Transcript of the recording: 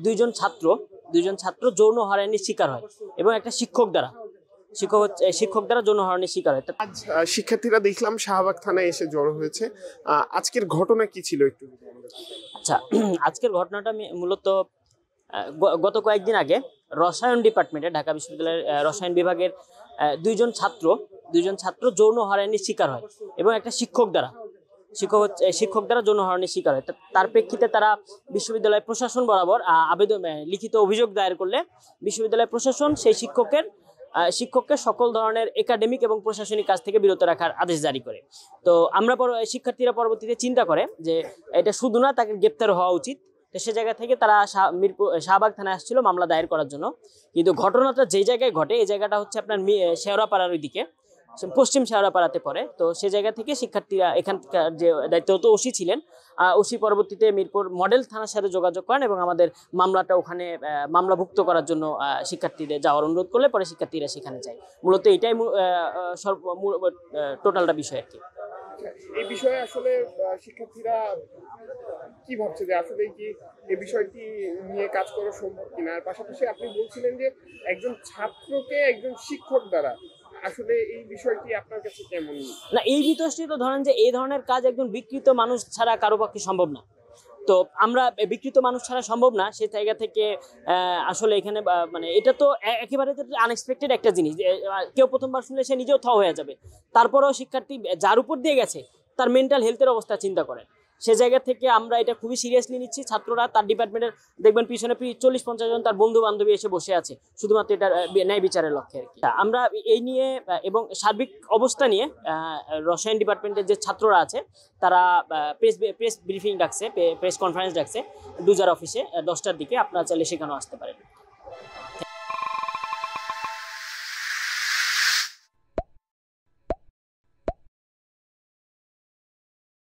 দুইজন ছাত্র যৌন হয়রানির শিকার হয় এবং একটা শিক্ষক দ্বারা যৌন হয়রানির শিকার হয়। আজ শিক্ষার্থীরা দেখলাম শাহবাগ থানায় এসে জড়ো হয়েছে। আজকের ঘটনা কি ছিল একটু? আচ্ছা, আজকের ঘটনাটা মূলত গত কয়েকদিন আগে রসায়ন ডিপার্টমেন্টে, ঢাকা বিশ্ববিদ্যালয়ের রসায়ন বিভাগের দুইজন ছাত্র যৌন হয়রানির শিকার হয় এবং একটা শিক্ষক দ্বারা যৌন হয়রানির শিকার হয়। তার প্রেক্ষিতে তারা বিশ্ববিদ্যালয় প্রশাসন বরাবর লিখিত অভিযোগ দায়ের করলে বিশ্ববিদ্যালয় প্রশাসন সেই শিক্ষককে সকল ধরনের একাডেমিক এবং প্রশাসনিক কাজ থেকে বিরত রাখার আদেশ জারি করে। তো শিক্ষার্থীরা পরবর্তীতে চিন্তা করে যে এটা শুধু না, তাকে গ্রেপ্তার হওয়া উচিত। তো সে জায়গা থেকে তারা শাহবাগ থানায় আসছিল মামলা দায়ের করার জন্য। কিন্তু ঘটনাটা যে জায়গায় ঘটে, এই জায়গাটা হচ্ছে আপনার শেওড়াপাড়ার ওইদিকে, পশ্চিম শেওড়াপাড়াতে পড়ে। তো সে জায়গা থেকে শিক্ষার্থীরা, এখানকার যে দায়িত্বরত ওসি ছিলেন, ওসি পরবর্তীতে মিরপুর মডেল থানার সাথে যোগাযোগ করেন এবং আমাদের মামলাটা ওখানে মামলাভুক্ত করার জন্য শিক্ষার্থীদের যাওয়ার অনুরোধ করলে পরে শিক্ষার্থীরা সেখানে যায়। মূলত এটাই টোটালটা বিষয় আর কি। এই বিষয়ে আসলে শিক্ষার্থীরা কি ভাবছে যে আসলে কি এই বিষয়টি নিয়ে কাজ করা সম্ভব কিনা? আর পাশাপাশি আপনি বলছিলেন যে একজন ছাত্রকে একজন শিক্ষক দ্বারা, আসলে এই বিষয়টি আপনার কাছে কেমন? না, এই বিতর্কে তো ধরেন যে এই ধরনের কাজ একজন বিকৃত মানুষ ছাড়া কারো পক্ষে সম্ভব না। তো আমরা বিকৃত মানুষ ছাড়া সম্ভব না, সেই জায়গা থেকে আসলে এখানে মানে এটা তো একেবারে আনএক্সপেক্টেড একটা জিনিস। কেউ প্রথমবার শুনলে সে নিজেও থ হয়ে যাবে। তারপরেও শিক্ষার্থী যার উপর দিয়ে গেছে তার মেন্টাল হেলথের অবস্থা চিন্তা করেন। সে জায়গা থেকে আমরা এটা খুবই সিরিয়াসলি নিচ্ছি। ছাত্ররা, তার ডিপার্টমেন্টের দেখবেন পিছনে 40-50 জন তার বন্ধু বান্ধবী এসে বসে আছে শুধুমাত্র এটা ন্যায় বিচারের লক্ষ্যে আর কি। আমরা এই নিয়ে এবং সার্বিক অবস্থা নিয়ে রসায়ন ডিপার্টমেন্টের যে ছাত্ররা আছে তারা প্রেস ব্রিফিং ডাকছে, প্রেস কনফারেন্স ডাকছে ডুজার অফিসে 10টার দিকে। আপনারা চাইলে সেখানেও আসতে পারেন।